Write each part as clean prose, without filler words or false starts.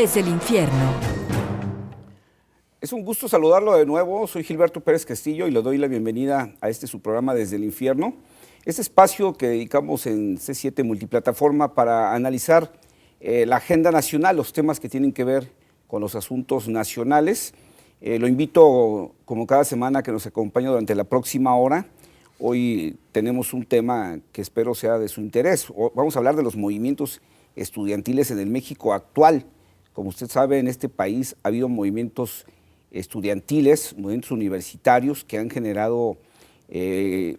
desde el infierno. Es un gusto saludarlo de nuevo. Soy Gilberto Pérez Castillo y le doy la bienvenida a su programa Desde el Infierno. Este espacio que dedicamos en C7 Multiplataforma para analizar la agenda nacional, los temas que tienen que ver con los asuntos nacionales. Lo invito, como cada semana, a que nos acompañe durante la próxima hora. Hoy tenemos un tema que espero sea de su interés. Vamos a hablar de los movimientos estudiantiles en el México actual. Como usted sabe, en este país ha habido movimientos estudiantiles, movimientos universitarios que han generado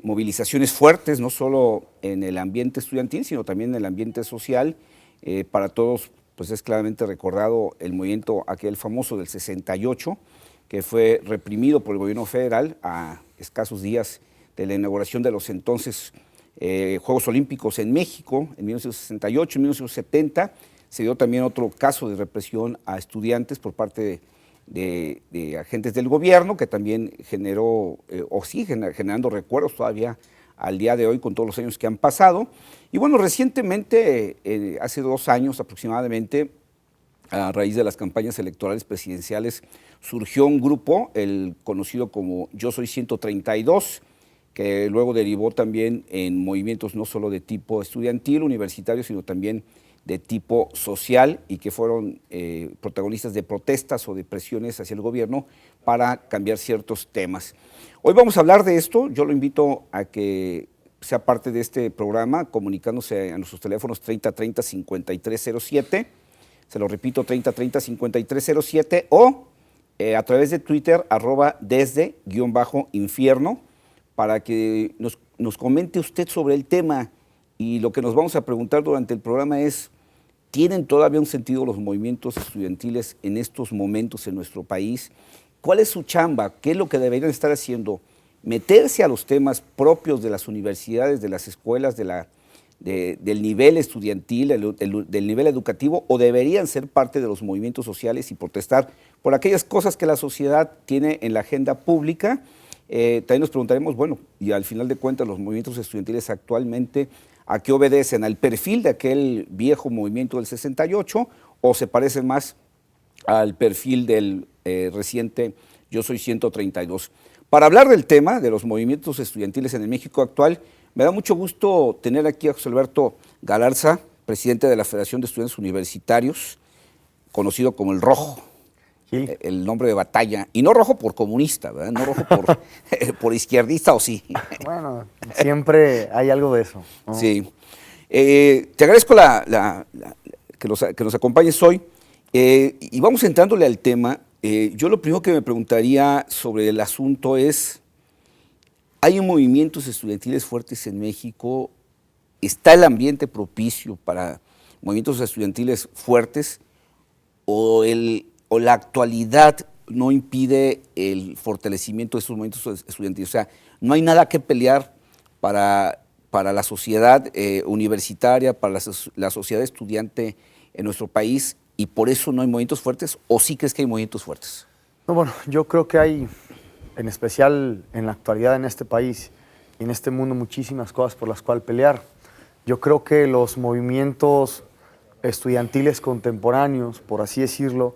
movilizaciones fuertes, no solo en el ambiente estudiantil, sino también en el ambiente social. Para todos, pues es claramente recordado el movimiento aquel famoso del 68, que fue reprimido por el gobierno federal a escasos días de la inauguración de los entonces Juegos Olímpicos en México, en 1968, en 1970. Se dio también otro caso de represión a estudiantes por parte de agentes del gobierno, que también generó, o sigue generando recuerdos todavía al día de hoy con todos los años que han pasado. Y bueno, recientemente, hace 2 años aproximadamente, a raíz de las campañas electorales presidenciales, surgió un grupo, el conocido como Yo Soy 132, que luego derivó también en movimientos no solo de tipo estudiantil, universitario, sino también de tipo social, y que fueron protagonistas de protestas o de presiones hacia el gobierno para cambiar ciertos temas. Hoy vamos a hablar de esto. Yo lo invito a que sea parte de este programa comunicándose a nuestros teléfonos 3030-5307, se lo repito, 3030-5307, o a través de Twitter, @desde_infierno, para que nos comente usted sobre el tema. Y lo que nos vamos a preguntar durante el programa es, ¿tienen todavía un sentido los movimientos estudiantiles en estos momentos en nuestro país? ¿Cuál es su chamba? ¿Qué es lo que deberían estar haciendo? ¿Meterse a los temas propios de las universidades, de las escuelas, del nivel estudiantil, del nivel educativo, o deberían ser parte de los movimientos sociales y protestar por aquellas cosas que la sociedad tiene en la agenda pública? También nos preguntaremos, bueno, y al final de cuentas los movimientos estudiantiles actualmente, ¿a qué obedecen? ¿Al perfil de aquel viejo movimiento del 68 o se parecen más al perfil del reciente Yo Soy 132? Para hablar del tema de los movimientos estudiantiles en el México actual, me da mucho gusto tener aquí a José Alberto Galarza, presidente de la Federación de Estudiantes Universitarios, conocido como el Rojo. Sí. El nombre de batalla, y no rojo por comunista, ¿verdad? No rojo por izquierdista, ¿o sí? Bueno, siempre hay algo de eso, ¿no? Sí. Te agradezco que nos acompañes hoy, y vamos entrándole al tema. Yo lo primero que me preguntaría sobre el asunto es, ¿hay movimientos estudiantiles fuertes en México? ¿Está el ambiente propicio para movimientos estudiantiles fuertes? ¿O la actualidad no impide el fortalecimiento de estos movimientos estudiantiles? O sea, no hay nada que pelear para la sociedad universitaria, para la sociedad estudiante en nuestro país, y por eso no hay movimientos fuertes, ¿o sí crees que hay movimientos fuertes? No, bueno, yo creo que hay, en especial en la actualidad en este país y en este mundo, muchísimas cosas por las cuales pelear. Yo creo que los movimientos estudiantiles contemporáneos, por así decirlo,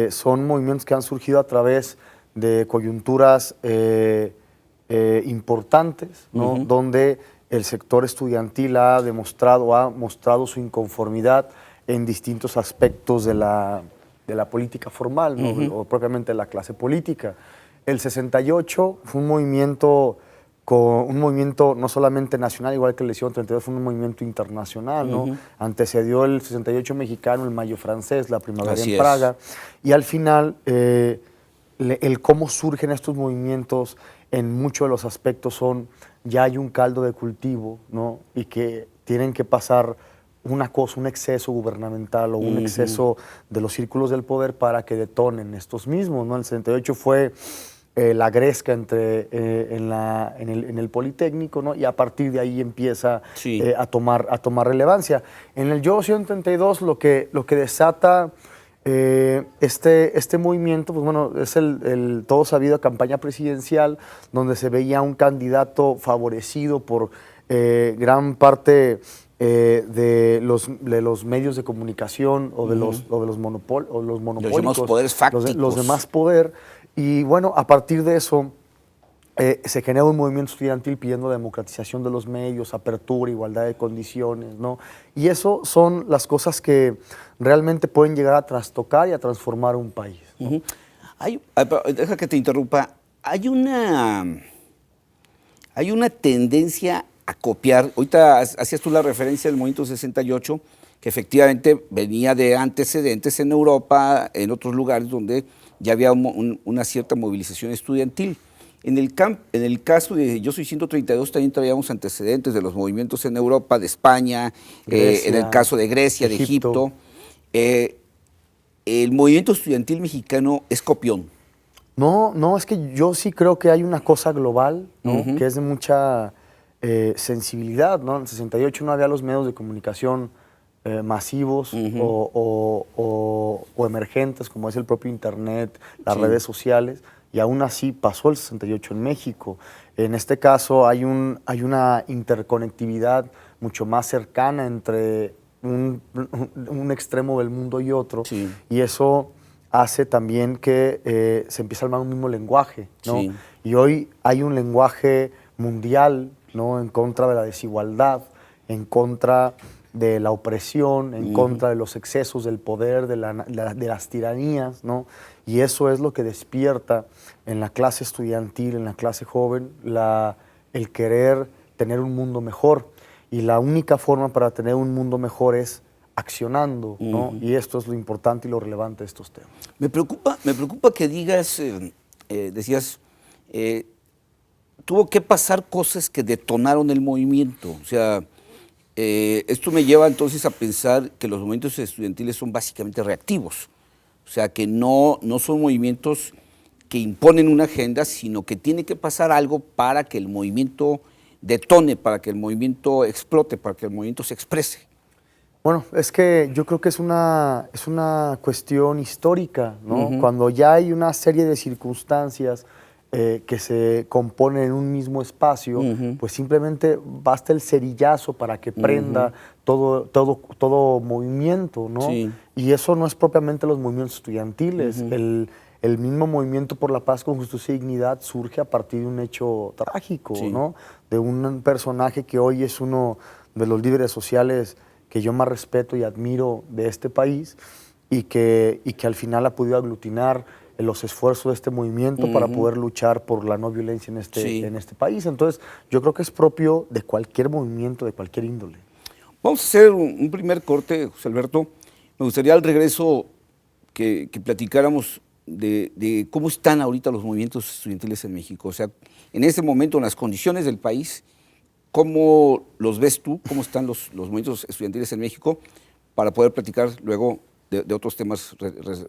son movimientos que han surgido a través de coyunturas importantes, ¿no? Donde el sector estudiantil ha mostrado su inconformidad en distintos aspectos de la política formal, ¿no? O propiamente de la clase política. El 68 fue un movimiento no solamente nacional, igual que el 32, fue un movimiento internacional, ¿no? Antecedió el 68 mexicano, el Mayo francés, la primavera en Praga, y al final el cómo surgen estos movimientos en muchos de los aspectos ya hay un caldo de cultivo, ¿no? Y que tienen que pasar un exceso gubernamental o un exceso de los círculos del poder para que detonen estos mismos, ¿no? El 68 fue la gresca en el Politécnico, ¿no? Y a partir de ahí empieza a tomar relevancia. En el Yo 132 lo que desata este movimiento, pues bueno, es el todo sabido campaña presidencial, donde se veía un candidato favorecido por gran parte de los medios de comunicación o de los monopólicos. Los llamados poderes fácticos. Los demás poder. Y bueno, a partir de eso se genera un movimiento estudiantil pidiendo democratización de los medios, apertura, igualdad de condiciones, ¿no? Y eso son las cosas que realmente pueden llegar a trastocar y a transformar un país, ¿no? Deja que te interrumpa. Hay una tendencia a copiar. Ahorita hacías tú la referencia del movimiento 68, que efectivamente venía de antecedentes en Europa, en otros lugares donde ya había una cierta movilización estudiantil. En el caso de Yo Soy 132 también traíamos antecedentes de los movimientos en Europa, de España, Grecia, en el caso de Grecia, de Egipto. El movimiento estudiantil mexicano es copión. No, es que yo sí creo que hay una cosa global, ¿no? Que es de mucha sensibilidad, ¿no? En el 68 no había los medios de comunicación masivos o emergentes, como es el propio Internet, las redes sociales, y aún así pasó el 68 en México. En este caso hay una interconectividad mucho más cercana entre un extremo del mundo y otro, y eso hace también que se empiece a armar un mismo lenguaje, ¿no? Sí. Y hoy hay un lenguaje mundial, ¿no? En contra de la desigualdad, en contra de la opresión, en contra de los excesos del poder, de las tiranías, ¿no? Y eso es lo que despierta en la clase estudiantil, en la clase joven, el querer tener un mundo mejor. Y la única forma para tener un mundo mejor es accionando, ¿no? Y esto es lo importante y lo relevante de estos temas. Me preocupa que digas, decías, tuvo que pasar cosas que detonaron el movimiento. O sea, esto me lleva entonces a pensar que los movimientos estudiantiles son básicamente reactivos. O sea, que no son movimientos que imponen una agenda, sino que tiene que pasar algo para que el movimiento detone, para que el movimiento explote, para que el movimiento se exprese. Bueno, es que yo creo que es una cuestión histórica, ¿no? Cuando ya hay una serie de circunstancias que se componen en un mismo espacio, pues simplemente basta el cerillazo para que prenda todo movimiento, ¿no? Sí. Y eso no es propiamente los movimientos estudiantiles. El mismo movimiento por la paz con justicia y dignidad surge a partir de un hecho trágico, ¿no? De un personaje que hoy es uno de los líderes sociales que yo más respeto y admiro de este país y que al final ha podido aglutinar los esfuerzos de este movimiento para poder luchar por la no violencia en este país. Entonces, yo creo que es propio de cualquier movimiento, de cualquier índole. Vamos a hacer un primer corte, José Alberto. Me gustaría al regreso que platicáramos de cómo están ahorita los movimientos estudiantiles en México. O sea, en este momento, en las condiciones del país, ¿cómo los ves tú? ¿Cómo están los movimientos estudiantiles en México? Para poder platicar luego de otros temas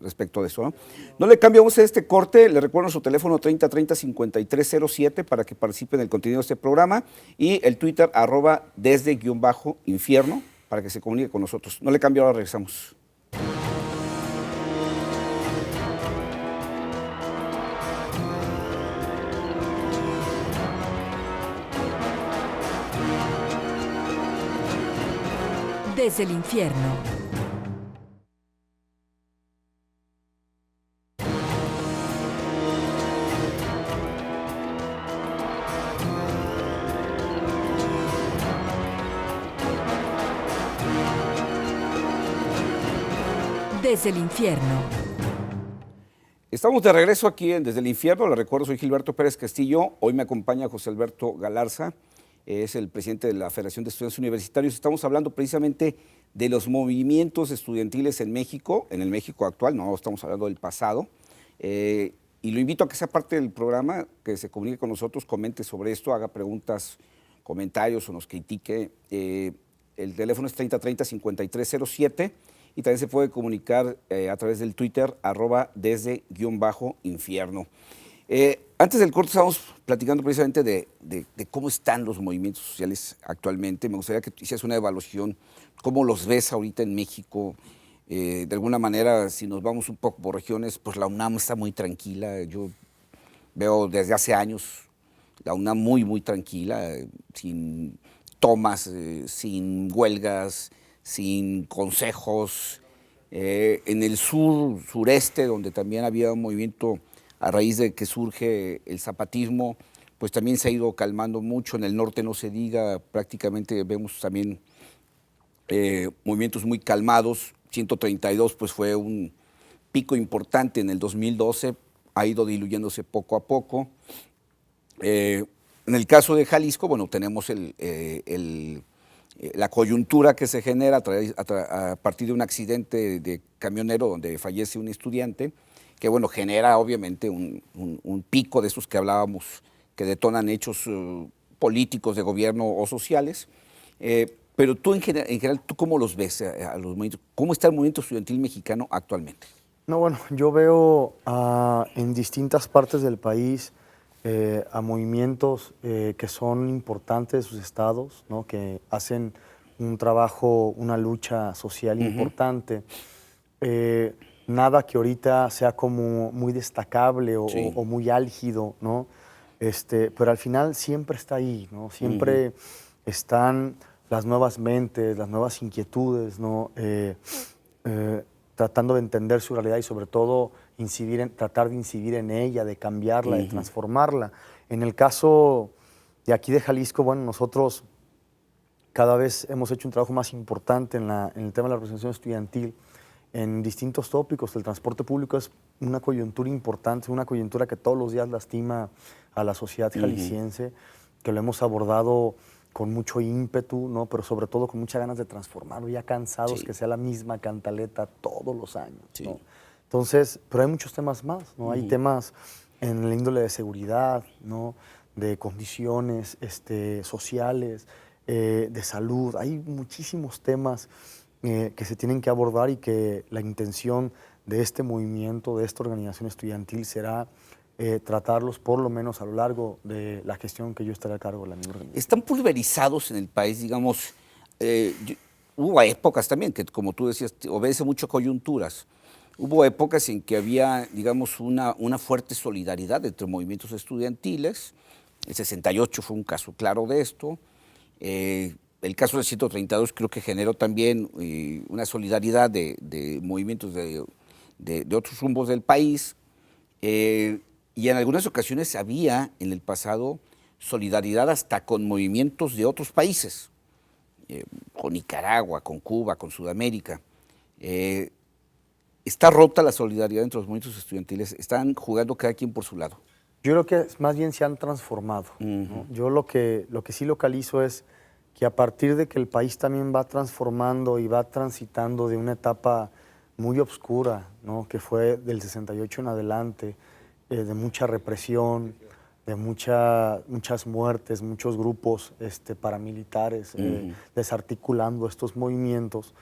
respecto a eso, ¿no? No le cambiamos este corte, le recuerdo su teléfono 3030-5307 para que participe en el contenido de este programa y el Twitter @desde_infierno para que se comunique con nosotros. No le cambio, ahora regresamos. Desde el infierno. Desde el infierno. Estamos de regreso aquí en Desde el Infierno. Les recuerdo, soy Gilberto Pérez Castillo. Hoy me acompaña José Alberto Galarza. Es el presidente de la Federación de Estudiantes Universitarios. Estamos hablando precisamente de los movimientos estudiantiles en México, en el México actual, no estamos hablando del pasado. Y lo invito a que sea parte del programa, que se comunique con nosotros, comente sobre esto, haga preguntas, comentarios o nos critique. El teléfono es 3030-5307 y también se puede comunicar a través del Twitter @desde_infierno. Antes del corte estábamos platicando precisamente de cómo están los movimientos sociales actualmente. Me gustaría que hicieras una evaluación, cómo los ves ahorita en México. De alguna manera, si nos vamos un poco por regiones, pues la UNAM está muy tranquila. Yo veo desde hace años la UNAM muy, muy tranquila, sin tomas, sin huelgas, sin consejos. En el sureste, donde también había un movimiento a raíz de que surge el zapatismo, pues también se ha ido calmando mucho. En el norte no se diga, prácticamente vemos también movimientos muy calmados. 132 pues fue un pico importante en el 2012, ha ido diluyéndose poco a poco. En el caso de Jalisco, bueno, tenemos la coyuntura que se genera a partir de un accidente de camionero donde fallece un estudiante, que bueno, genera obviamente un pico de esos que hablábamos, que detonan hechos políticos de gobierno o sociales. Pero tú en general, ¿tú cómo los ves a los movimientos? ¿Cómo está el movimiento estudiantil mexicano actualmente? No, bueno, yo veo en distintas partes del país a movimientos que son importantes de sus estados, ¿no? Que hacen un trabajo, una lucha social importante. Nada que ahorita sea como muy destacable o muy álgido, ¿no? Pero al final siempre está ahí, ¿no? Siempre están las nuevas mentes, las nuevas inquietudes, ¿no? Tratando de entender su realidad y sobre todo tratar de incidir en ella, de cambiarla, de transformarla. En el caso de aquí de Jalisco, bueno, nosotros cada vez hemos hecho un trabajo más importante en el tema de la representación estudiantil en distintos tópicos. El transporte público es una coyuntura importante, una coyuntura que todos los días lastima a la sociedad jalisciense, que lo hemos abordado con mucho ímpetu, ¿no? Pero sobre todo con muchas ganas de transformarlo, ya cansados que sea la misma cantaleta todos los años, ¿no? Entonces, pero hay muchos temas más, ¿no? Hay temas en el índole de seguridad, ¿no? De condiciones sociales, de salud. Hay muchísimos temas que se tienen que abordar y que la intención de este movimiento, de esta organización estudiantil será tratarlos por lo menos a lo largo de la gestión que yo estaré a cargo de la misma organización. Están pulverizados en el país, digamos. Hubo épocas también que, como tú decías, obedece mucho a coyunturas. Hubo épocas en que había, digamos, una fuerte solidaridad entre movimientos estudiantiles. El 68 fue un caso claro de esto. El caso del 132 creo que generó también una solidaridad de movimientos de otros rumbos del país. Y en algunas ocasiones había en el pasado solidaridad hasta con movimientos de otros países, con Nicaragua, con Cuba, con Sudamérica. ¿Está rota la solidaridad entre los movimientos estudiantiles? ¿Están jugando cada quien por su lado? Yo creo que más bien se han transformado, ¿no? Yo lo que sí localizo es que a partir de que el país también va transformando y va transitando de una etapa muy oscura, ¿no? Que fue del 68 en adelante, de mucha represión, de muchas muertes, muchos grupos paramilitares desarticulando estos movimientos.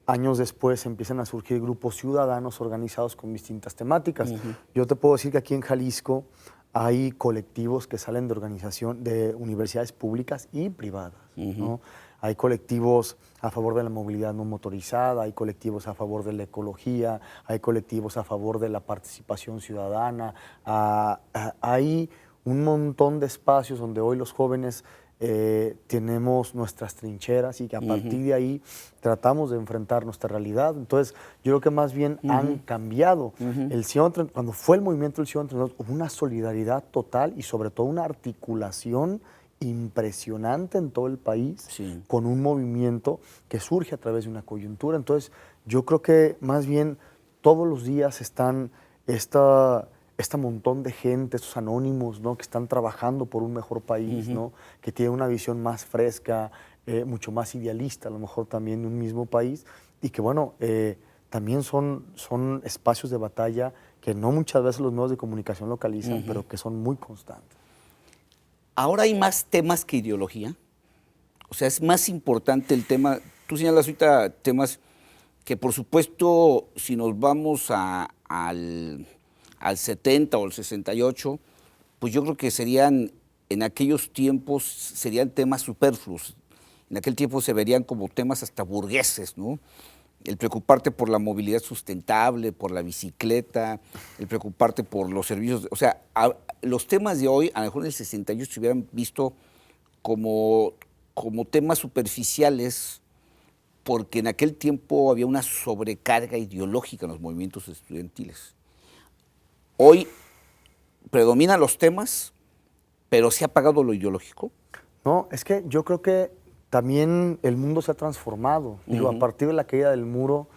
Años después empiezan a surgir grupos ciudadanos organizados con distintas temáticas. Yo te puedo decir que aquí en Jalisco hay colectivos que salen de organización de universidades públicas y privadas, ¿no? Hay colectivos a favor de la movilidad no motorizada, hay colectivos a favor de la ecología, hay colectivos a favor de la participación ciudadana. Hay un montón de espacios donde hoy los jóvenes tenemos nuestras trincheras y que a partir de ahí tratamos de enfrentar nuestra realidad. Entonces, yo creo que más bien han cambiado. Cuando fue el movimiento del Ciudadano 32, hubo una solidaridad total y sobre todo una articulación impresionante en todo el país con un movimiento que surge a través de una coyuntura. Entonces, yo creo que más bien todos los días están este montón de gente, estos anónimos, ¿no? Que están trabajando por un mejor país, ¿no? Que tienen una visión más fresca, mucho más idealista, a lo mejor también de un mismo país, y que bueno, también son espacios de batalla que no muchas veces los medios de comunicación localizan, pero que son muy constantes. Ahora hay más temas que ideología. O sea, es más importante el tema. Tú señalas ahorita temas que, por supuesto, si nos vamos al 70 o al 68, pues yo creo que en aquellos tiempos, serían temas superfluos. En aquel tiempo se verían como temas hasta burgueses, ¿no? El preocuparte por la movilidad sustentable, por la bicicleta, el preocuparte por los servicios. O sea, los temas de hoy, a lo mejor en el 68 se hubieran visto como como temas superficiales, porque en aquel tiempo había una sobrecarga ideológica en los movimientos estudiantiles. Hoy predominan los temas, pero se ha apagado lo ideológico. No, es que yo creo que también el mundo se ha transformado. Digo, a partir de la caída del muro,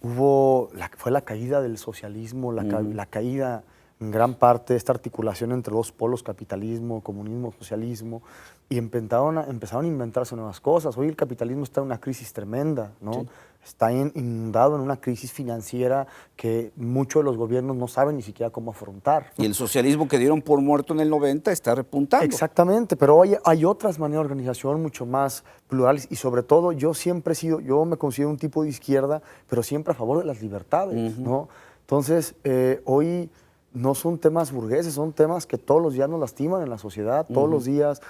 fue la caída del socialismo, la caída en gran parte de esta articulación entre dos polos, capitalismo, comunismo, socialismo, y empezaron a inventarse nuevas cosas. Hoy el capitalismo está en una crisis tremenda, ¿no? Sí. Está inundado en una crisis financiera que muchos de los gobiernos no saben ni siquiera cómo afrontar, ¿no? Y el socialismo que dieron por muerto en el 90 está repuntando. Exactamente, pero hay otras maneras de organización mucho más plurales, y sobre todo yo me considero un tipo de izquierda, pero siempre a favor de las libertades, ¿no? Entonces, hoy no son temas burgueses, son temas que todos los días nos lastiman en la sociedad, todos los días.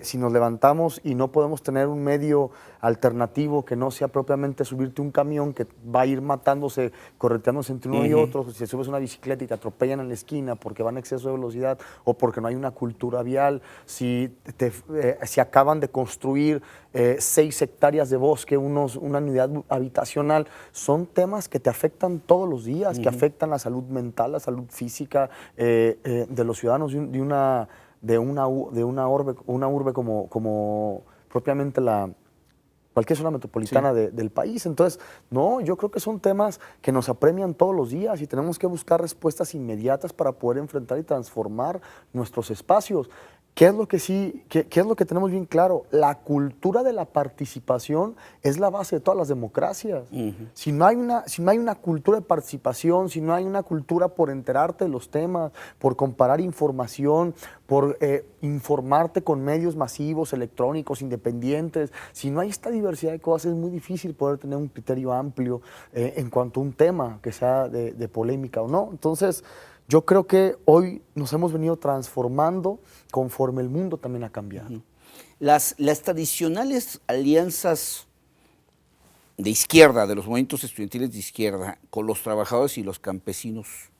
Si nos levantamos y no podemos tener un medio alternativo que no sea propiamente subirte un camión que va a ir matándose, correteándose entre uno y otro, si te subes una bicicleta y te atropellan en la esquina porque van a exceso de velocidad o porque no hay una cultura vial, si acaban de construir 6 hectáreas de bosque, una unidad habitacional, son temas que te afectan todos los días, que afectan la salud mental, la salud física de los ciudadanos de una urbe como propiamente cualquier zona metropolitana del país. Entonces, no, yo creo que son temas que nos apremian todos los días y tenemos que buscar respuestas inmediatas para poder enfrentar y transformar nuestros espacios. ¿Qué es lo que tenemos bien claro? La cultura de la participación es la base de todas las democracias. Si no hay una cultura de participación, si no hay una cultura por enterarte de los temas, por comparar información, por informarte con medios masivos, electrónicos, independientes, si no hay esta diversidad de cosas, es muy difícil poder tener un criterio amplio en cuanto a un tema que sea de polémica o no. Entonces, yo creo que hoy nos hemos venido transformando conforme el mundo también ha cambiado. Las tradicionales alianzas de izquierda, de los movimientos estudiantiles de izquierda, con los trabajadores y los campesinos,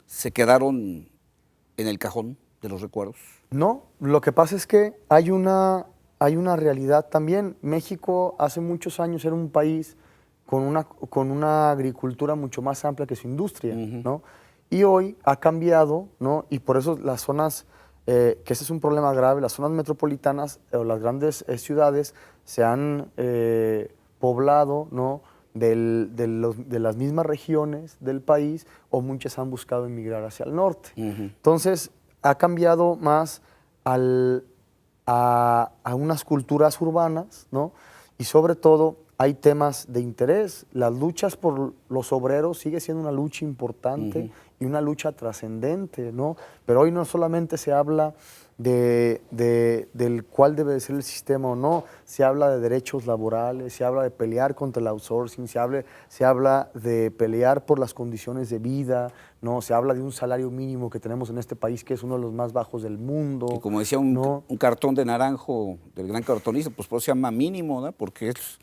¿se quedaron en el cajón de los recuerdos? No, lo que pasa es que hay una realidad también. México hace muchos años era un país con una agricultura mucho más amplia que su industria, ¿no? Y hoy ha cambiado, ¿no? Y por eso las zonas, que ese es un problema grave, las zonas metropolitanas o las grandes ciudades se han poblado, ¿no? de las mismas regiones del país, o muchas han buscado emigrar hacia el norte. Entonces, ha cambiado más a unas culturas urbanas, ¿no? Y sobre todo hay temas de interés. Las luchas por los obreros sigue siendo una lucha importante y una lucha trascendente, ¿no? Pero hoy no solamente se habla del cuál debe de ser el sistema o no, se habla de derechos laborales, se habla de pelear contra el outsourcing, se habla de pelear por las condiciones de vida, ¿no? Se habla de un salario mínimo que tenemos en este país que es uno de los más bajos del mundo. Y como decía un cartón de Naranjo del gran cartonista, pues por eso se llama mínimo, ¿no? Porque es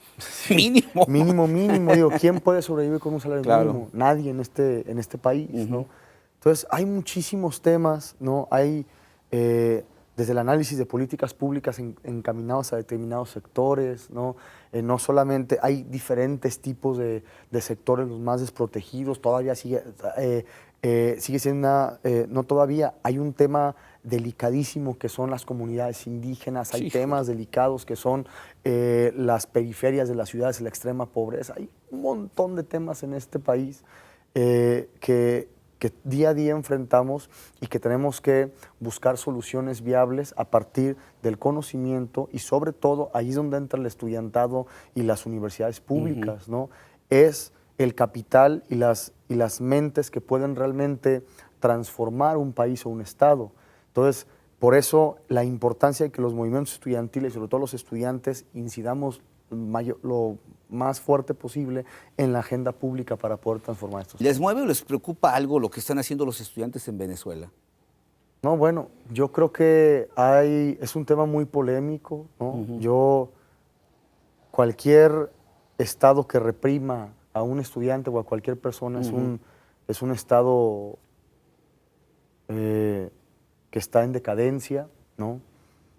mínimo. Mínimo. Digo, ¿quién puede sobrevivir con un salario mínimo? Nadie en este país, ¿no? Entonces, hay muchísimos temas, ¿no? Hay desde el análisis de políticas públicas encaminados a determinados sectores, ¿no? No solamente hay diferentes tipos de sectores, los más desprotegidos, todavía sigue siendo no todavía, hay un tema delicadísimo que son las comunidades indígenas, hay temas delicados que son las periferias de las ciudades, la extrema pobreza, hay un montón de temas en este país que día a día enfrentamos y que tenemos que buscar soluciones viables a partir del conocimiento, y sobre todo ahí es donde entra el estudiantado y las universidades públicas, ¿no? Es el capital y las mentes que pueden realmente transformar un país o un estado. Entonces, por eso la importancia de que los movimientos estudiantiles, sobre todo los estudiantes, incidamos lo más fuerte posible en la agenda pública para poder transformar estos. ¿Les mueve o les preocupa algo lo que están haciendo los estudiantes en Venezuela? No, bueno, yo creo que es un tema muy polémico, ¿no? Cualquier estado que reprima a un estudiante o a cualquier persona es un estado que está en decadencia, ¿no?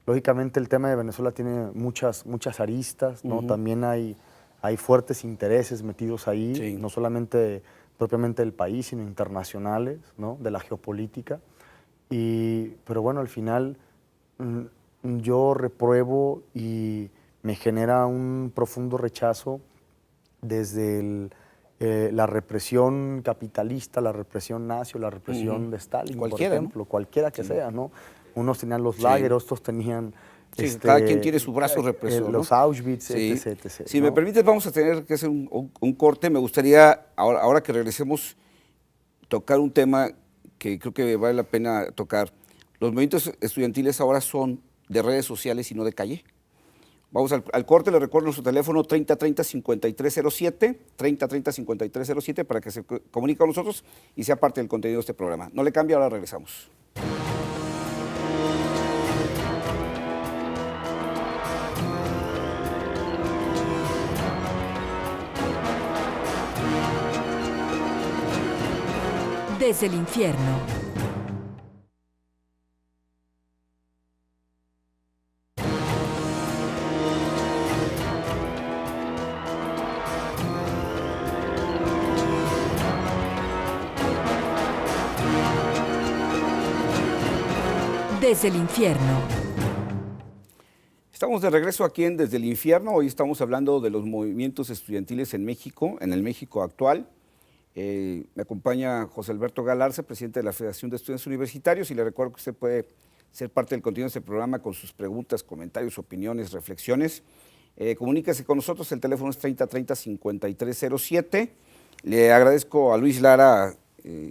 Lógicamente el tema de Venezuela tiene muchas aristas, ¿no? También hay fuertes intereses metidos ahí, Sí. no solamente propiamente del país, sino internacionales, ¿no? De la geopolítica. Pero bueno, al final yo repruebo y me genera un profundo rechazo desde la represión capitalista, la represión nazi o la represión de Stalin, Cualquiera, por ejemplo, cualquiera que sea, ¿no? Unos tenían los Sí. lager, otros tenían Sí, cada quien tiene su brazo represor, los ¿no? Auschwitz, Sí. etc, etc, Si ¿no? me permites, vamos a tener que hacer un corte. Me gustaría, ahora que regresemos, tocar un tema que creo que vale la pena tocar. Los movimientos estudiantiles ahora son de redes sociales y no de calle. Vamos al corte, le recuerdo nuestro teléfono 3030-5307, 3030-5307 para que se comunique con nosotros y sea parte del contenido de este programa. No le cambie, ahora regresamos. Desde el infierno. Desde el infierno. Estamos de regreso aquí en Desde el Infierno. Hoy estamos hablando de los movimientos estudiantiles en México, en el México actual. Me acompaña José Alberto Galarza, presidente de la Federación de Estudiantes Universitarios, y le recuerdo que usted puede ser parte del contenido de este programa con sus preguntas, comentarios, opiniones, reflexiones. Comuníquese con nosotros, el teléfono es 3030-5307. Le agradezco a Luis Lara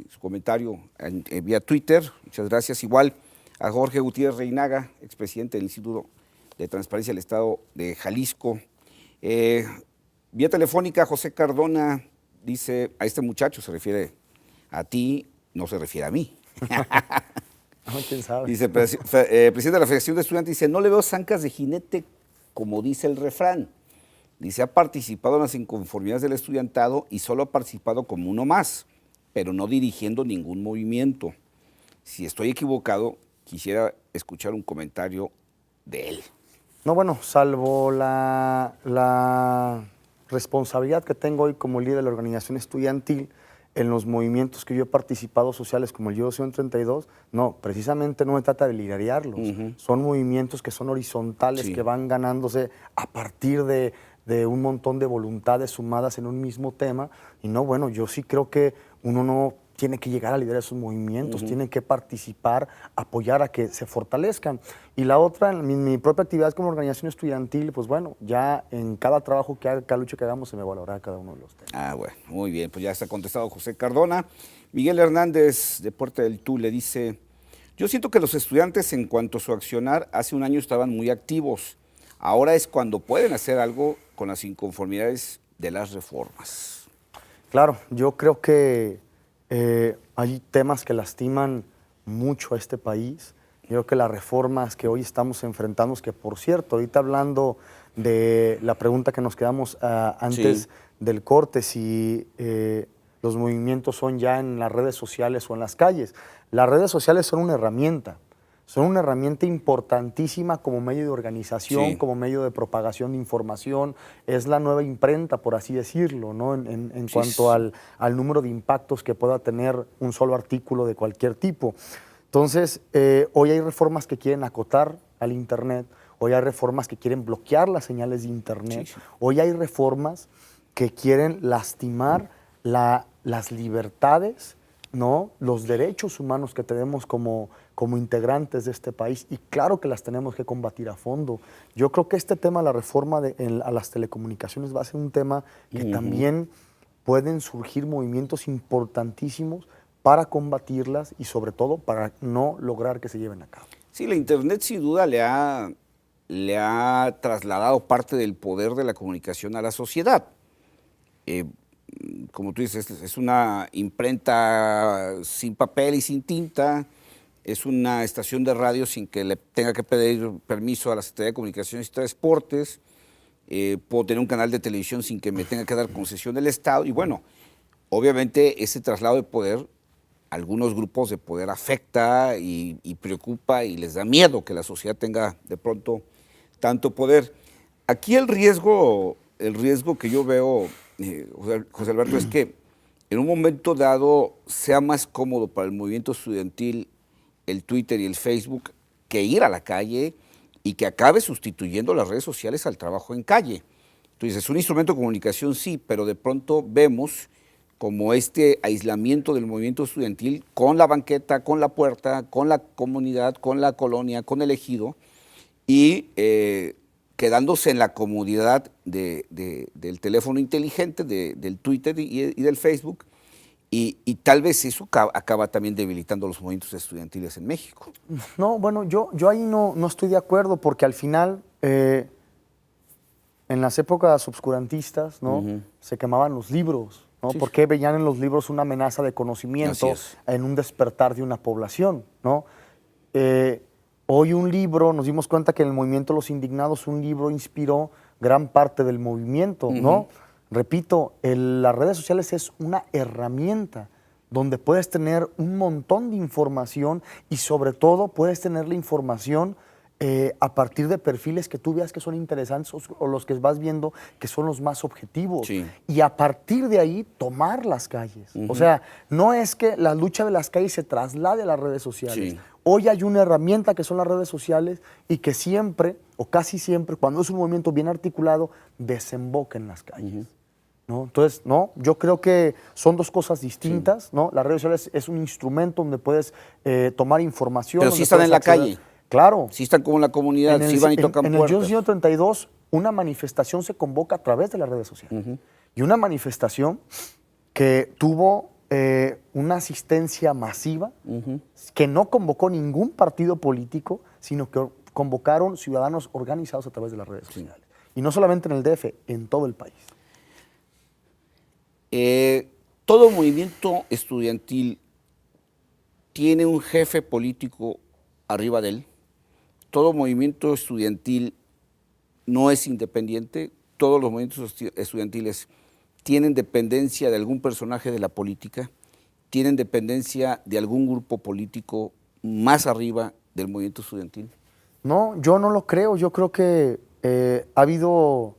su comentario vía Twitter, muchas gracias. Igual a Jorge Gutiérrez Reinaga, expresidente del Instituto de Transparencia del Estado de Jalisco. Vía telefónica, José Cardona dice, a este muchacho se refiere a ti, no se refiere a mí. ¿Quién sabe? Dice, presidente de la Federación de Estudiantes, dice, no le veo zancas de jinete como dice el refrán. Dice, ha participado en las inconformidades del estudiantado y solo ha participado como uno más, pero no dirigiendo ningún movimiento. Si estoy equivocado, quisiera escuchar un comentario de él. No, bueno, salvo la responsabilidad que tengo hoy como líder de la organización estudiantil en los movimientos que yo he participado sociales como el Yo 132, no, precisamente no me trata de liderarlos. Son movimientos que son horizontales, Sí. que van ganándose a partir de un montón de voluntades sumadas en un mismo tema. Y no, bueno, yo sí creo que uno no tiene que llegar a liderar esos movimientos, tiene que participar, apoyar a que se fortalezcan. Y la otra, en mi propia actividad como organización estudiantil, pues bueno, ya en cada trabajo que haga, cada lucha que hagamos, se me valorará cada uno de los temas. Ah, bueno, muy bien, pues ya está contestado José Cardona. Miguel Hernández, de Puerta del Tú, le dice, yo siento que los estudiantes en cuanto a su accionar, hace un año estaban muy activos. Ahora es cuando pueden hacer algo con las inconformidades de las reformas. Claro, yo creo que hay temas que lastiman mucho a este país. Yo creo que las reformas que hoy estamos enfrentando, que por cierto, ahorita hablando de la pregunta que nos quedamos antes Sí. del corte, si los movimientos son ya en las redes sociales o en las calles. Las redes sociales son una herramienta importantísima como medio de organización, Sí. como medio de propagación de información. Es la nueva imprenta, por así decirlo, ¿no? En Sí, cuanto sí. al número de impactos que pueda tener un solo artículo de cualquier tipo. Entonces, hoy hay reformas que quieren acotar al Internet, hoy hay reformas que quieren bloquear las señales de Internet, Sí, sí. hoy hay reformas que quieren lastimar las libertades, ¿no? Los derechos humanos que tenemos como integrantes de este país, y claro que las tenemos que combatir a fondo. Yo creo que este tema, la reforma a las telecomunicaciones, va a ser un tema que también pueden surgir movimientos importantísimos para combatirlas y sobre todo para no lograr que se lleven a cabo. Sí, la Internet sin duda le ha trasladado parte del poder de la comunicación a la sociedad. Como tú dices, es una imprenta sin papel y sin tinta, es una estación de radio sin que le tenga que pedir permiso a la Secretaría de Comunicaciones y Transportes, puedo tener un canal de televisión sin que me tenga que dar concesión del Estado, y bueno, obviamente ese traslado de poder algunos grupos de poder afecta y preocupa y les da miedo que la sociedad tenga de pronto tanto poder. Aquí el riesgo que yo veo, José Alberto, es que en un momento dado sea más cómodo para el movimiento estudiantil el Twitter y el Facebook que ir a la calle y que acabe sustituyendo las redes sociales al trabajo en calle. Entonces, es un instrumento de comunicación, sí, pero de pronto vemos como este aislamiento del movimiento estudiantil con la banqueta, con la puerta, con la comunidad, con la colonia, con el ejido, y quedándose en la comodidad del teléfono inteligente, del Twitter y del Facebook, y tal vez eso acaba también debilitando los movimientos estudiantiles en México. No, bueno, yo ahí no estoy de acuerdo porque al final, en las épocas obscurantistas, ¿no? Se quemaban los libros, ¿no? Sí, Porque veían en los libros una amenaza de conocimiento en un despertar de una población, ¿no? Hoy un libro, nos dimos cuenta que en el movimiento de los indignados un libro inspiró gran parte del movimiento, ¿no? Repito, las redes sociales es una herramienta donde puedes tener un montón de información y sobre todo puedes tener la información a partir de perfiles que tú veas que son interesantes o los que vas viendo que son los más objetivos. Sí. Y a partir de ahí tomar las calles. O sea, no es que la lucha de las calles se traslade a las redes sociales. Sí. Hoy hay una herramienta que son las redes sociales y que siempre, o casi siempre, cuando es un movimiento bien articulado, desemboca en las calles. ¿No? Entonces, no, yo creo que son dos cosas distintas, ¿no? Las redes sociales es un instrumento donde puedes tomar información. Pero sí están en la calle. Claro. Sí están como en la comunidad, sí van y tocan en puertas. el Yo 132, una manifestación se convoca a través de las redes sociales. Y una manifestación que tuvo una asistencia masiva, que no convocó ningún partido político, sino que convocaron ciudadanos organizados a través de las redes sociales. Y no solamente en el DF, en todo el país. Todo movimiento estudiantil tiene un jefe político arriba de él. Todo movimiento estudiantil no es independiente. Todos los movimientos estudiantiles tienen dependencia de algún personaje de la política, tienen dependencia de algún grupo político más arriba del movimiento estudiantil. No, yo no lo creo. Yo creo que ha habido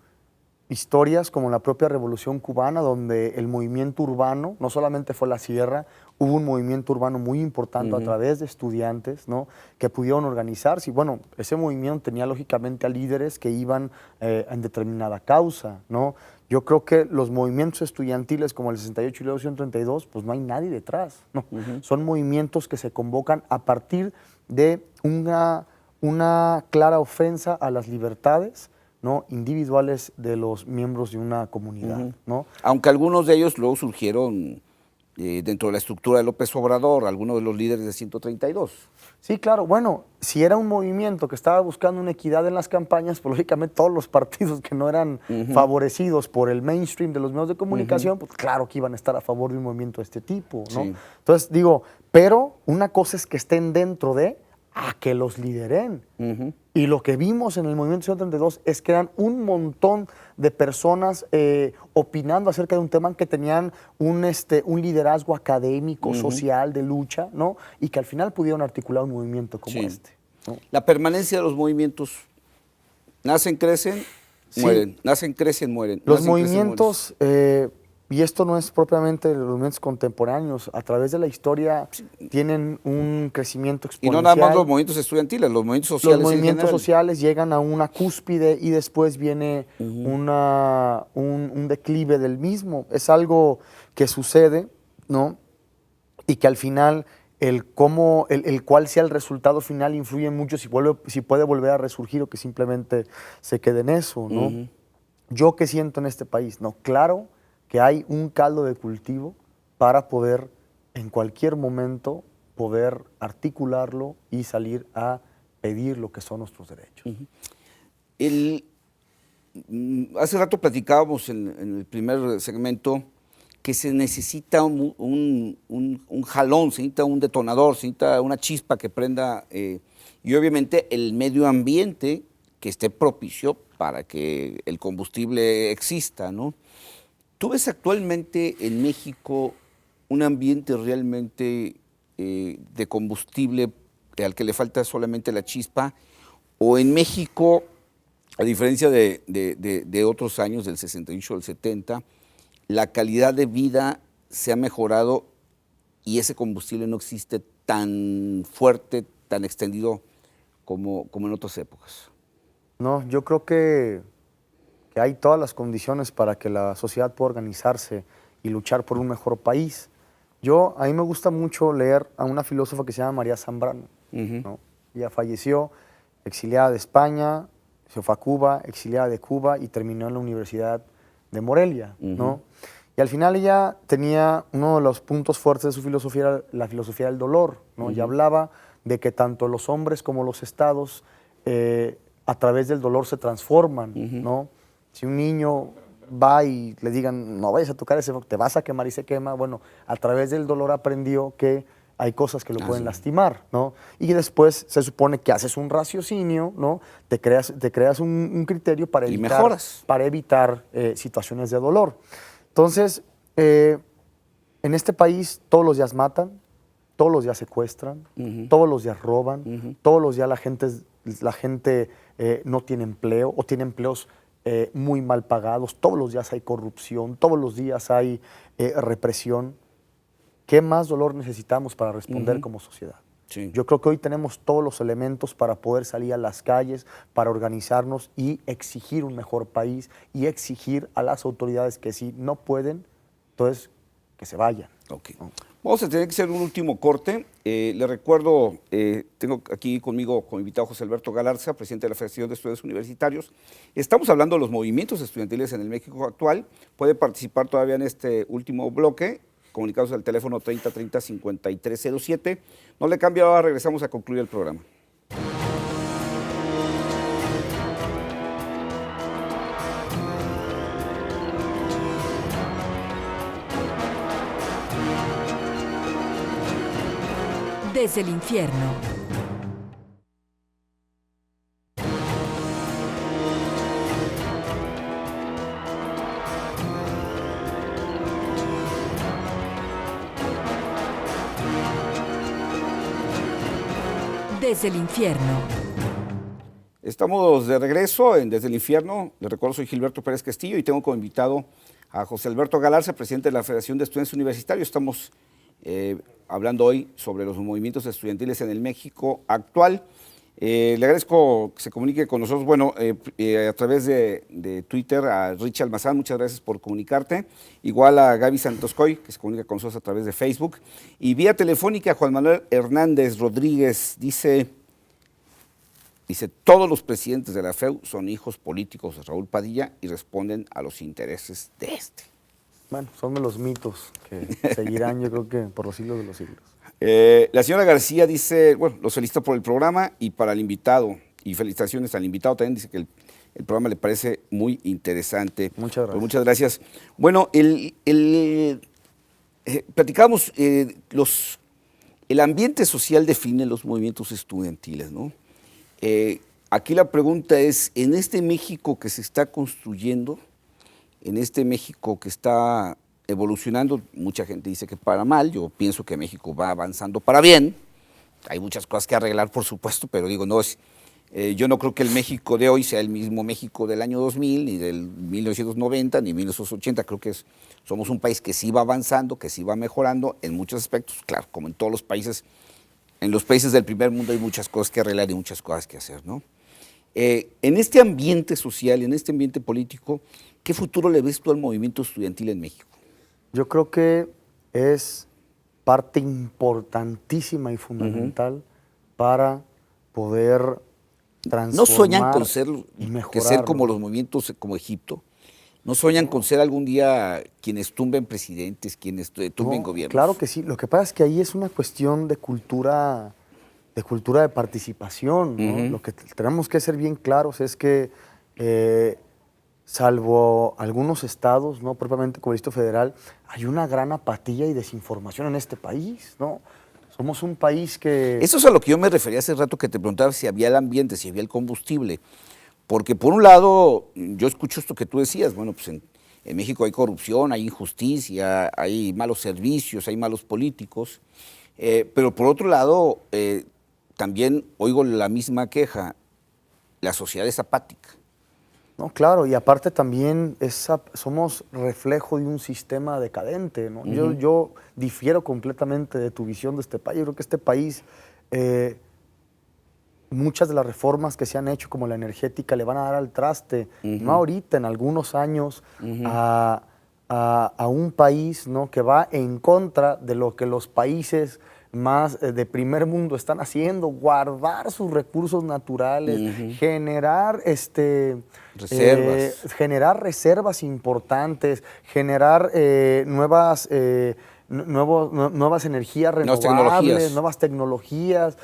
historias como la propia Revolución Cubana, donde el movimiento urbano, no solamente fue la sierra, hubo un movimiento urbano muy importante a través de estudiantes, ¿no? Que pudieron organizarse. Y bueno, ese movimiento tenía lógicamente a líderes que iban en determinada causa, ¿no? Yo creo que los movimientos estudiantiles como el 68 y luego 132, pues no hay nadie detrás, ¿no? Son movimientos que se convocan a partir de una clara ofensa a las libertades, ¿no? Individuales de los miembros de una comunidad, ¿no? Aunque algunos de ellos luego surgieron dentro de la estructura de López Obrador, algunos de los líderes de 132. Sí, claro. Bueno, si era un movimiento que estaba buscando una equidad en las campañas, pues lógicamente todos los partidos que no eran favorecidos por el mainstream de los medios de comunicación, pues claro que iban a estar a favor de un movimiento de este tipo, ¿no? Sí. Entonces digo, pero una cosa es que estén dentro de a que los lideren. Y lo que vimos en el movimiento 132 es que eran un montón de personas opinando acerca de un tema que tenían un liderazgo académico, social, de lucha, ¿no? Y que al final pudieron articular un movimiento como este, ¿no? La permanencia de los movimientos, nacen, crecen, mueren, nacen, crecen, mueren. Los nacen, crecen, movimientos, y esto no es propiamente de los movimientos contemporáneos, a través de la historia tienen un crecimiento y exponencial. no nada más los movimientos estudiantiles, los movimientos sociales. Los movimientos en general. sociales llegan a una cúspide y después viene un declive del mismo. Es algo que sucede, ¿no? Y que al final el cuál sea el resultado final influye mucho si puede volver a resurgir o que simplemente se quede en eso, ¿no? Yo qué siento en este país, ¿no? Claro que hay un caldo de cultivo para poder en cualquier momento poder articularlo y salir a pedir lo que son nuestros derechos. Hace rato platicábamos en el primer segmento que se necesita un jalón, se necesita un detonador, se necesita una chispa que prenda y obviamente el medio ambiente que esté propicio para que el combustible exista, ¿no? ¿Tú ves actualmente en México un ambiente realmente de combustible al que le falta solamente la chispa, o en México, a diferencia de otros años, del 68 o del 70, la calidad de vida se ha mejorado y ese combustible no existe tan fuerte, tan extendido como en otras épocas. No, yo creo que hay todas las condiciones para que la sociedad pueda organizarse y luchar por un mejor país. A mí me gusta mucho leer a una filósofa que se llama María Zambrano, ¿no? Ella falleció exiliada de España, se fue a Cuba, exiliada de Cuba y terminó en la Universidad de Morelia, ¿no? Y al final ella tenía uno de los puntos fuertes de su filosofía, era la filosofía del dolor, ¿no? Y hablaba de que tanto los hombres como los estados a través del dolor se transforman, ¿no? Si un niño va y le digan, no vayas a tocar ese, te vas a quemar y se quema, bueno, a través del dolor aprendió que hay cosas que lo pueden lastimar, ¿no? Y después se supone que haces un raciocinio, ¿no? Te creas un criterio para evitar situaciones de dolor. Entonces, en este país todos los días matan, todos los días secuestran, todos los días roban, todos los días la gente no tiene empleo o tiene empleos muy mal pagados, todos los días hay corrupción, todos los días hay represión. ¿Qué más dolor necesitamos para responder como sociedad? Sí. Yo creo que hoy tenemos todos los elementos para poder salir a las calles, para organizarnos y exigir un mejor país y exigir a las autoridades que si no pueden, entonces que se vayan. Ok. Vamos a tener que hacer un último corte. Le recuerdo, tengo aquí conmigo como invitado José Alberto Galarza, presidente de la Federación de Estudiantes Universitarios. Estamos hablando de los movimientos estudiantiles en el México actual. Puede participar todavía en este último bloque, comunicados al teléfono 3030-5307. No le cambie, ahora regresamos a concluir el programa. Desde el infierno. Desde el infierno. Estamos de regreso en Desde el Infierno. Les recuerdo, soy Gilberto Pérez Castillo y tengo como invitado a José Alberto Galarza, presidente de la Federación de Estudiantes Universitarios. Estamos hablando hoy sobre los movimientos estudiantiles en el México actual. Le agradezco que se comunique con nosotros, bueno, a través de Twitter, a Richie Almazán, muchas gracias por comunicarte. Igual a Gaby Santoscoy, que se comunica con nosotros a través de Facebook. Y vía telefónica, Juan Manuel Hernández Rodríguez dice, todos los presidentes de la FEU son hijos políticos de Raúl Padilla y responden a los intereses de este. Bueno, son de los mitos que seguirán, yo creo que por los siglos de los siglos. La señora García dice, bueno, los felicito por el programa y para el invitado, y felicitaciones al invitado también, dice que el programa le parece muy interesante. Muchas gracias. Pues muchas gracias. Bueno, platicamos, el ambiente social define los movimientos estudiantiles, ¿no? Aquí la pregunta es, en este México que se está construyendo, en este México que está evolucionando, mucha gente dice que para mal, yo pienso que México va avanzando para bien, hay muchas cosas que arreglar por supuesto, pero digo, yo no creo que el México de hoy sea el mismo México del año 2000, ni del 1990, ni 1980, creo que somos un país que sí va avanzando, que sí va mejorando en muchos aspectos, claro, como en todos los países, en los países del primer mundo hay muchas cosas que arreglar y muchas cosas que hacer, ¿no? En este ambiente social, en este ambiente político, ¿qué futuro le ves tú al movimiento estudiantil en México? Yo creo que es parte importantísima y fundamental para poder transformar. ¿No sueñan con ser como los movimientos como Egipto? ¿No sueñan con ser algún día quienes tumben presidentes, quienes tumben gobiernos? Claro que sí. Lo que pasa es que ahí es una cuestión de cultura de participación, ¿no? Lo que tenemos que ser bien claros es que salvo algunos estados, no propiamente como el Distrito Federal, hay una gran apatía y desinformación en este país, ¿no? Somos un país que... Eso es a lo que yo me refería hace rato, que te preguntaba si había el ambiente, si había el combustible. Porque por un lado, yo escucho esto que tú decías, bueno, pues en México hay corrupción, hay injusticia, hay malos servicios, hay malos políticos. Pero por otro lado, también oigo la misma queja, la sociedad es apática. No, claro, y aparte también somos reflejo de un sistema decadente, ¿no? Yo difiero completamente de tu visión de este país. Yo creo que este país, muchas de las reformas que se han hecho, como la energética, le van a dar al traste, no ahorita, en algunos años, a un país, ¿no?, que va en contra de lo que los países más de primer mundo están haciendo, guardar sus recursos naturales, generar reservas. Generar reservas importantes, generar nuevas energías renovables, nuevas tecnologías.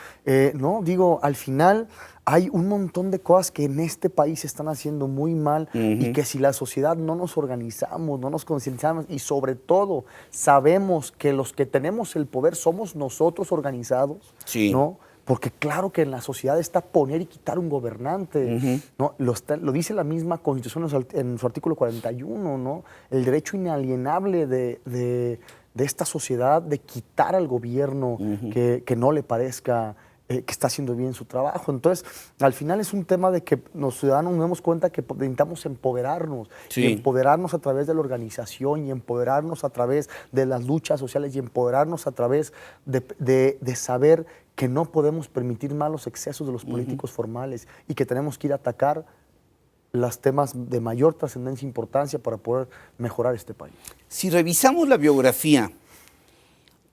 No, digo, al final hay un montón de cosas que en este país se están haciendo muy mal y que si la sociedad no nos organizamos, no nos concientizamos y sobre todo sabemos que los que tenemos el poder somos nosotros organizados, sí, ¿no? Porque claro que en la sociedad está poner y quitar un gobernante, ¿no? Lo dice la misma Constitución en su artículo 41, ¿no? El derecho inalienable de esta sociedad de quitar al gobierno que no le parezca que está haciendo bien su trabajo. Entonces, al final es un tema de que los ciudadanos nos damos cuenta que necesitamos empoderarnos, y empoderarnos a través de la organización, y empoderarnos a través de las luchas sociales, y empoderarnos a través de saber que no podemos permitir malos excesos de los políticos formales y que tenemos que ir a atacar los temas de mayor trascendencia e importancia para poder mejorar este país. Si revisamos la biografía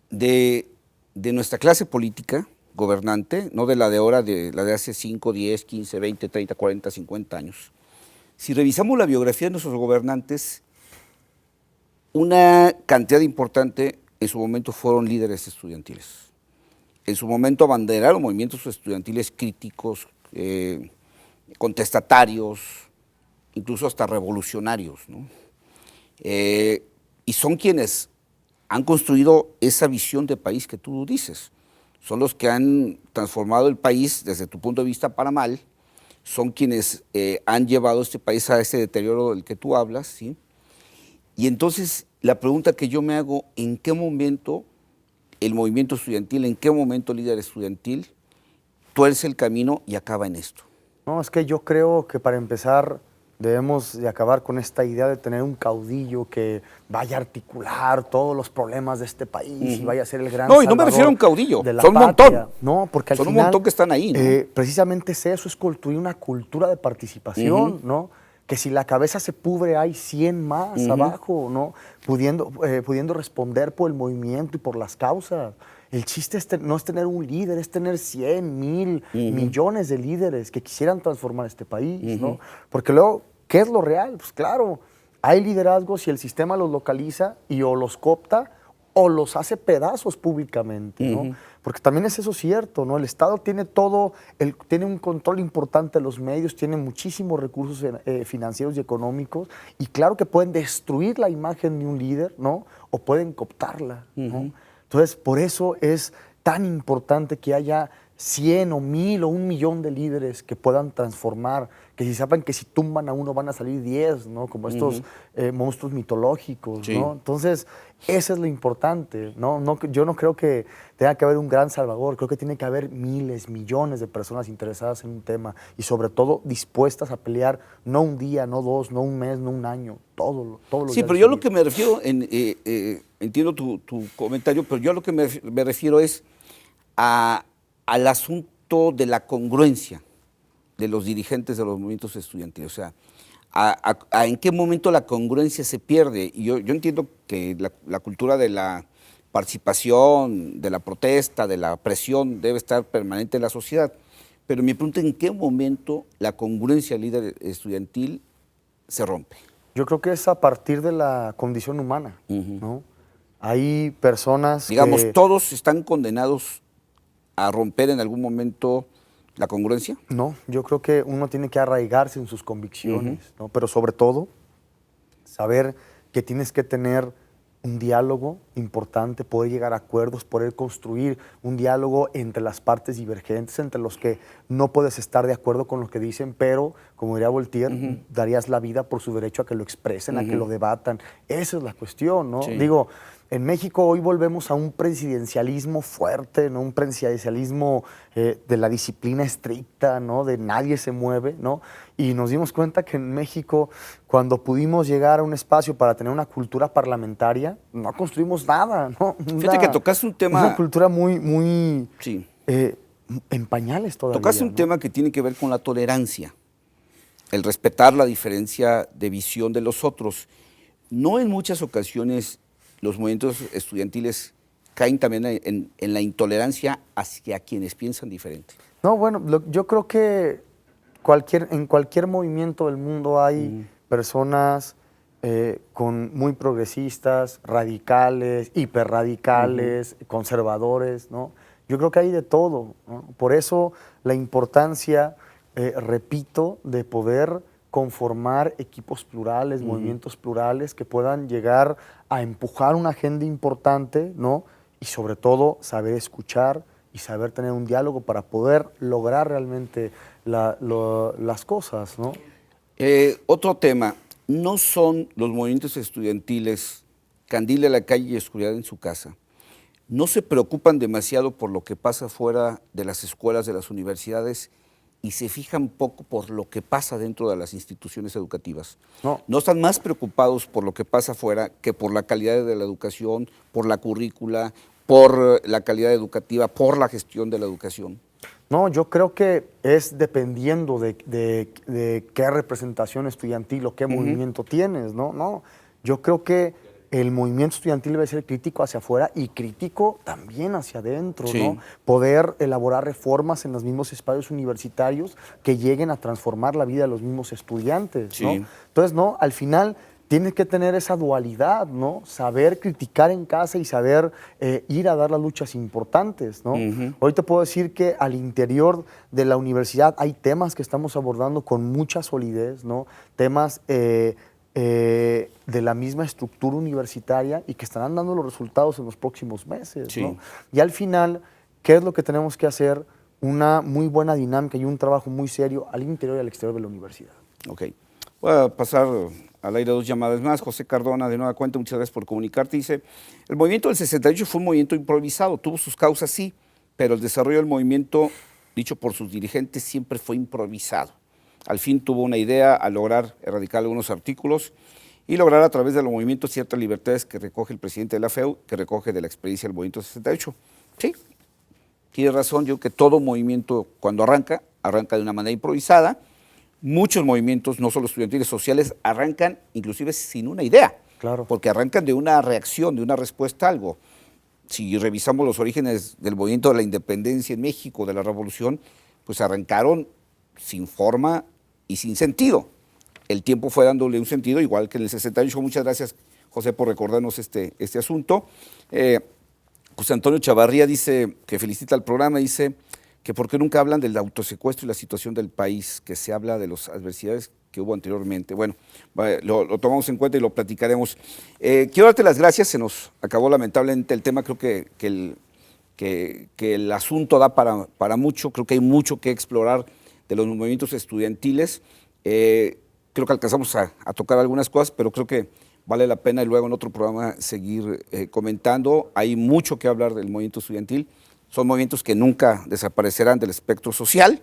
de nuestra clase política gobernante, no de la de ahora, de la de hace 5, 10, 15, 20, 30, 40, 50 años, si revisamos la biografía de nuestros gobernantes, una cantidad importante en su momento fueron líderes estudiantiles. En su momento abanderaron movimientos estudiantiles críticos, contestatarios, incluso hasta revolucionarios, ¿no? Y son quienes han construido esa visión de país que tú dices. Son los que han transformado el país desde tu punto de vista para mal, son quienes han llevado este país a ese deterioro del que tú hablas, ¿sí? Y entonces la pregunta que yo me hago, ¿en qué momento el movimiento estudiantil, en qué momento el líder estudiantil tuerce el camino y acaba en esto? No, es que yo creo que para empezar debemos de acabar con esta idea de tener un caudillo que vaya a articular todos los problemas de este país y vaya a ser el gran No, y no me refiero a un caudillo, de la son un patria. montón. No, porque al son final, un montón que están ahí, ¿no? Precisamente eso es construir una cultura de participación, ¿no? Que si la cabeza se pudre hay 100 más abajo, ¿no? Pudiendo responder por el movimiento y por las causas. El chiste no es tener un líder, es tener 100, 1000, millones de líderes que quisieran transformar este país, ¿no? Porque luego, ¿qué es lo real? Pues claro, hay liderazgos y el sistema los localiza y o los coopta o los hace pedazos públicamente, ¿no? Porque también es eso cierto, ¿no? El Estado tiene tiene un control importante de los medios, tiene muchísimos recursos financieros y económicos, y claro que pueden destruir la imagen de un líder, ¿no? O pueden cooptarla, ¿no? Entonces, por eso es tan importante que haya 100 o 1000 o 1.000.000 de líderes que puedan transformar, que si sepan que si tumban a uno van a salir 10, ¿no? Como estos monstruos mitológicos, ¿no? Entonces, eso es lo importante, ¿no? Yo no creo que tenga que haber un gran salvador, creo que tiene que haber miles, millones de personas interesadas en un tema y sobre todo dispuestas a pelear no un día, no dos, no un mes, no un año, todos los días. Sí, pero yo lo que me refiero, entiendo tu comentario, pero yo lo que me refiero es al asunto de la congruencia de los dirigentes de los movimientos estudiantiles, o sea, en qué momento la congruencia se pierde. Y yo entiendo que la cultura de la participación, de la protesta, de la presión debe estar permanente en la sociedad, pero me pregunto en qué momento la congruencia del líder estudiantil se rompe. Yo creo que es a partir de la condición humana, ¿no? Hay personas Digamos, que... ¿todos están condenados a romper en algún momento la congruencia? No, yo creo que uno tiene que arraigarse en sus convicciones, ¿no? Pero sobre todo, saber que tienes que tener un diálogo importante, poder llegar a acuerdos, poder construir un diálogo entre las partes divergentes, entre los que no puedes estar de acuerdo con lo que dicen, pero, como diría Voltaire, darías la vida por su derecho a que lo expresen, a que lo debatan. Esa es la cuestión, ¿no? Sí. Digo, En México hoy volvemos a un presidencialismo fuerte, ¿no? Un presidencialismo de la disciplina estricta, ¿no? De nadie se mueve, ¿no? Y nos dimos cuenta que en México, cuando pudimos llegar a un espacio para tener una cultura parlamentaria, no construimos nada, ¿no? Fíjate que tocaste un tema... Una cultura muy Sí. en pañales todavía. Tocaste un ¿no? tema que tiene que ver con la tolerancia, el respetar la diferencia de visión de los otros. No en muchas ocasiones los movimientos estudiantiles caen también en la intolerancia hacia quienes piensan diferente. No, bueno, yo creo que en cualquier movimiento del mundo hay personas muy progresistas, radicales, hiperradicales, conservadores, ¿no? Yo creo que hay de todo, ¿no? Por eso la importancia, repito, de poder conformar equipos plurales, movimientos plurales que puedan llegar a empujar una agenda importante, ¿no? Y sobre todo saber escuchar y saber tener un diálogo para poder lograr realmente las cosas, ¿no? Otro tema, no son los movimientos estudiantiles candil en la calle y oscuridad en su casa. No se preocupan demasiado por lo que pasa fuera de las escuelas, de las universidades, y se fijan poco por lo que pasa dentro de las instituciones educativas. No están más preocupados por lo que pasa afuera que por la calidad de la educación, por la currícula, por la calidad educativa, por la gestión de la educación. No, yo creo que es dependiendo de qué representación estudiantil o qué movimiento tienes, ¿no? No, yo creo que el movimiento estudiantil debe ser crítico hacia afuera y crítico también hacia adentro, Sí. ¿no? Poder elaborar reformas en los mismos espacios universitarios que lleguen a transformar la vida de los mismos estudiantes, ¿no? Sí. Entonces, no, al final tienes que tener esa dualidad, ¿no? Saber criticar en casa y saber ir a dar las luchas importantes, ¿no? Hoy te puedo decir que al interior de la universidad hay temas que estamos abordando con mucha solidez, ¿no? Temas de la misma estructura universitaria y que estarán dando los resultados en los próximos meses, Sí. ¿no? Y al final, ¿qué es lo que tenemos que hacer? Una muy buena dinámica y un trabajo muy serio al interior y al exterior de la universidad. Ok. Voy a pasar al aire 2 llamadas más. José Cardona, de nueva cuenta, muchas gracias por comunicarte. Dice, el movimiento del 68 fue un movimiento improvisado, tuvo sus causas, sí, pero el desarrollo del movimiento, dicho por sus dirigentes, siempre fue improvisado. Al fin tuvo una idea a lograr erradicar algunos artículos y lograr a través del movimiento ciertas libertades que recoge el presidente de la FEU, que recoge de la experiencia del movimiento 68. Sí, tiene razón, yo creo que todo movimiento cuando arranca de una manera improvisada. Muchos movimientos, no solo estudiantiles, sociales, arrancan inclusive sin una idea, Claro. porque arrancan de una reacción, de una respuesta a algo. Si revisamos los orígenes del movimiento de la independencia en México, de la revolución, pues arrancaron sin forma y sin sentido. El tiempo fue dándole un sentido, igual que en el 68. Muchas gracias, José, por recordarnos este asunto. José Antonio Chavarría dice que felicita al programa, dice que por qué nunca hablan del autosecuestro y la situación del país, que se habla de las adversidades que hubo anteriormente. Bueno, lo tomamos en cuenta y lo platicaremos. Quiero darte las gracias, se nos acabó lamentablemente el tema, creo que el asunto da para mucho, creo que hay mucho que explorar de los movimientos estudiantiles. Creo que alcanzamos a tocar algunas cosas, pero creo que vale la pena y luego en otro programa seguir comentando. Hay mucho que hablar del movimiento estudiantil. Son movimientos que nunca desaparecerán del espectro social,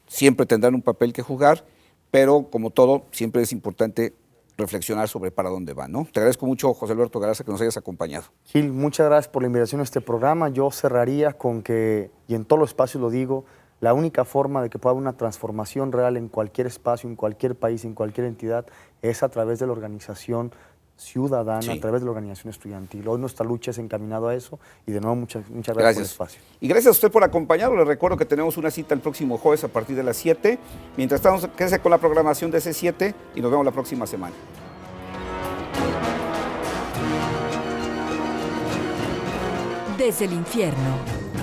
siempre tendrán un papel que jugar, pero como todo, siempre es importante reflexionar sobre para dónde van, ¿no? Te agradezco mucho, José Alberto Garza, que nos hayas acompañado. Gil, muchas gracias por la invitación a este programa. Yo cerraría con que, y en todos los espacios lo digo, la única forma de que pueda haber una transformación real en cualquier espacio, en cualquier país, en cualquier entidad, es a través de la organización ciudadana, Sí. a través de la organización estudiantil. Hoy nuestra lucha es encaminada a eso y de nuevo muchas gracias por el espacio. Y gracias a usted por acompañarnos. Les recuerdo que tenemos una cita el próximo jueves a partir de las 7. Mientras tanto, quédese con la programación de C7 y nos vemos la próxima semana. Desde el infierno.